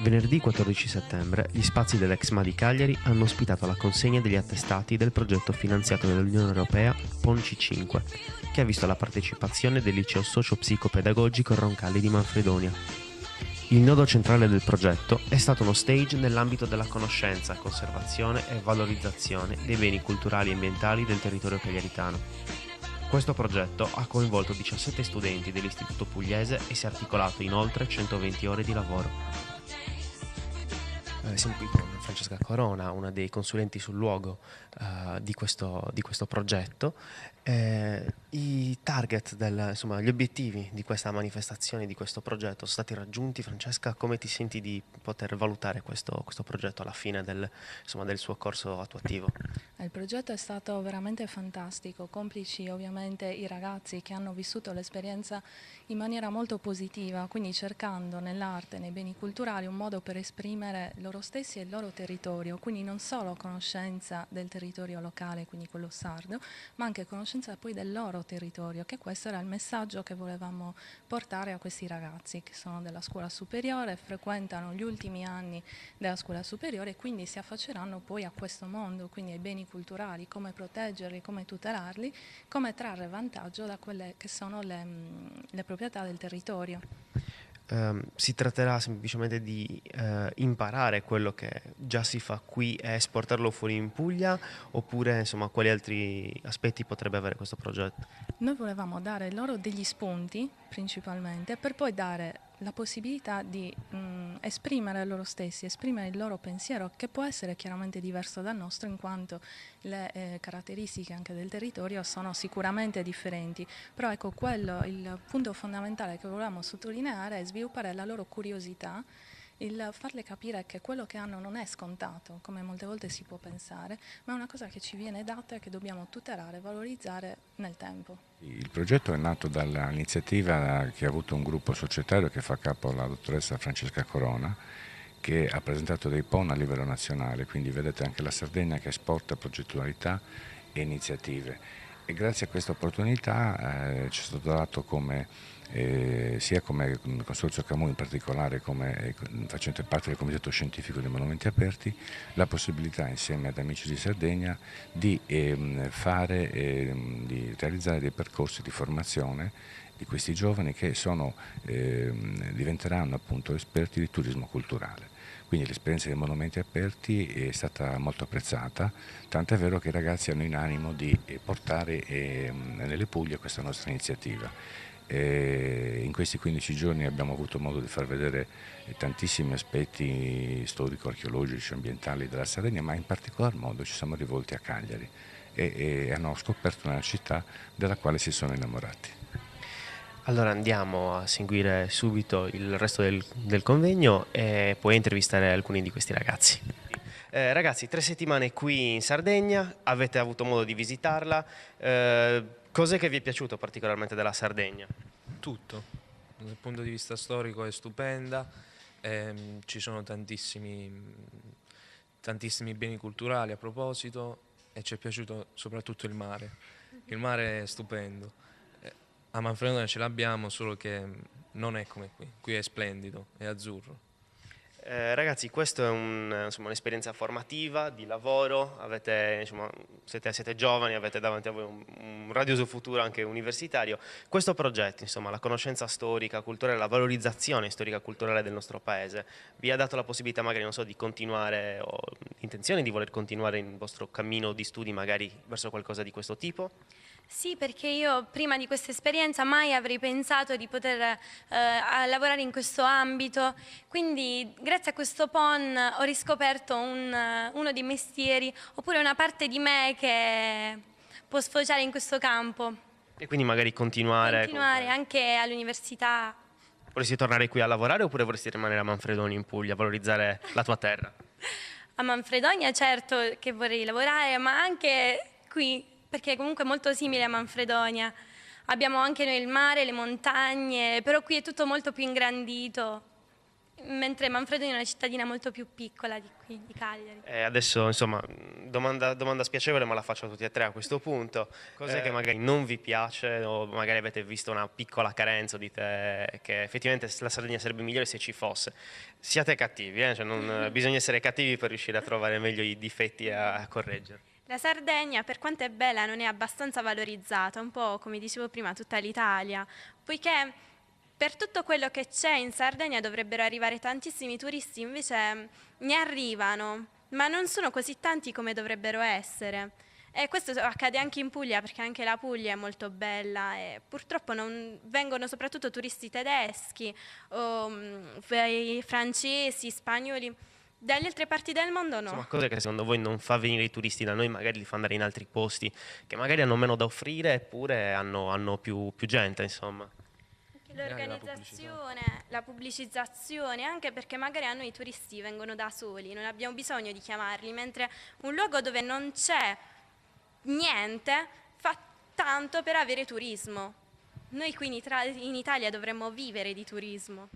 Venerdì 14 settembre gli spazi dell'Exma di Cagliari hanno ospitato la consegna degli attestati del progetto finanziato dall'Unione Europea Ponci 5, che ha visto la partecipazione del liceo socio-psicopedagogico Roncalli di Manfredonia. Il nodo centrale del progetto è stato uno stage nell'ambito della conoscenza, conservazione e valorizzazione dei beni culturali e ambientali del territorio cagliaritano. Questo progetto ha coinvolto 17 studenti dell'Istituto Pugliese e si è articolato in oltre 120 ore di lavoro. Siamo qui con Francesca Corona, una dei consulenti sul luogo di questo progetto. I target, gli obiettivi di questa manifestazione, di questo progetto, sono stati raggiunti. Francesca, come ti senti di poter valutare questo progetto alla fine del suo corso attuativo? Il progetto è stato veramente fantastico, complici ovviamente i ragazzi che hanno vissuto l'esperienza in maniera molto positiva, quindi cercando nell'arte, nei beni culturali, un modo per esprimere loro stessi e il loro territorio, quindi non solo conoscenza del territorio locale, quindi quello sardo, ma anche conoscenza poi del loro territorio, che questo era il messaggio che volevamo portare a questi ragazzi che sono della scuola superiore, frequentano gli ultimi anni della scuola superiore e quindi si affacceranno poi a questo mondo, quindi ai beni culturali, come proteggerli, come tutelarli, come trarre vantaggio da quelle che sono le proprietà del territorio. Si tratterà semplicemente di imparare quello che già si fa qui e esportarlo fuori in Puglia, oppure quali altri aspetti potrebbe avere questo progetto? Noi volevamo dare loro degli spunti principalmente per poi dare la possibilità di esprimere loro stessi, esprimere il loro pensiero, che può essere chiaramente diverso dal nostro in quanto le caratteristiche anche del territorio sono sicuramente differenti, però ecco il punto fondamentale che volevamo sottolineare è sviluppare la loro curiosità, il farle capire che quello che hanno non è scontato, come molte volte si può pensare, ma è una cosa che ci viene data e che dobbiamo tutelare e valorizzare nel tempo. Il progetto è nato dall'iniziativa che ha avuto un gruppo societario che fa capo alla dottoressa Francesca Corona, che ha presentato dei PON a livello nazionale, quindi vedete anche la Sardegna che esporta progettualità e iniziative. E grazie a questa opportunità ci è stato dato sia come Consorzio Camus in particolare, come facente parte del Comitato Scientifico dei Monumenti Aperti, la possibilità insieme ad Amici di Sardegna di di realizzare dei percorsi di formazione di questi giovani che diventeranno appunto esperti di turismo culturale. Quindi l'esperienza dei monumenti aperti è stata molto apprezzata, tant'è vero che i ragazzi hanno in animo di portare nelle Puglie questa nostra iniziativa. In questi 15 giorni abbiamo avuto modo di far vedere tantissimi aspetti storico-archeologici, ambientali della Sardegna, ma in particolar modo ci siamo rivolti a Cagliari e hanno scoperto una città della quale si sono innamorati. Allora andiamo a seguire subito il resto del convegno e poi intervistare alcuni di questi ragazzi. Ragazzi, 3 settimane qui in Sardegna, avete avuto modo di visitarla. Cos'è che vi è piaciuto particolarmente della Sardegna? Tutto, dal punto di vista storico è stupenda, ci sono tantissimi beni culturali a proposito e ci è piaciuto soprattutto il mare. Il mare è stupendo. A Manfredonia ce l'abbiamo, solo che non è come qui è splendido, è azzurro. Ragazzi, questa è un'esperienza formativa, di lavoro, siete giovani, avete davanti a voi un radioso futuro anche universitario. Questo progetto, la conoscenza storica, culturale, la valorizzazione storica culturale del nostro paese, vi ha dato la possibilità magari, non so, di continuare o l'intenzione di voler continuare il vostro cammino di studi magari verso qualcosa di questo tipo? Sì, perché io prima di questa esperienza mai avrei pensato di poter lavorare in questo ambito, quindi grazie a questo PON ho riscoperto uno dei mestieri oppure una parte di me che può sfociare in questo campo. E quindi magari continuare. Anche all'università. Vorresti tornare qui a lavorare oppure vorresti rimanere a Manfredonia in Puglia, valorizzare la tua terra? A Manfredonia certo che vorrei lavorare, ma anche qui, perché comunque è molto simile a Manfredonia. Abbiamo anche noi il mare, le montagne, però qui è tutto molto più ingrandito. mentre Manfredonia è una cittadina molto più piccola di qui, di Cagliari. Adesso, insomma, domanda spiacevole, ma la faccio a tutti e tre a questo punto. Cos'è che magari non vi piace o magari avete visto una piccola carenza o dite che effettivamente la Sardegna sarebbe migliore se ci fosse? Siate cattivi, cioè bisogna essere cattivi per riuscire a trovare meglio i difetti e a correggere. La Sardegna, per quanto è bella, non è abbastanza valorizzata, un po' come dicevo prima, tutta l'Italia, poiché per tutto quello che c'è in Sardegna dovrebbero arrivare tantissimi turisti, invece ne arrivano, ma non sono così tanti come dovrebbero essere. E questo accade anche in Puglia, perché anche la Puglia è molto bella e purtroppo non vengono soprattutto turisti tedeschi, francesi, spagnoli. Dalle altre parti del mondo no. Insomma, cose che secondo voi non fa venire i turisti da noi, magari li fa andare in altri posti che magari hanno meno da offrire eppure hanno più gente, insomma. L'organizzazione, la pubblicizzazione, anche perché magari a noi i turisti vengono da soli, non abbiamo bisogno di chiamarli, mentre un luogo dove non c'è niente fa tanto per avere turismo. Noi qui in Italia dovremmo vivere di turismo.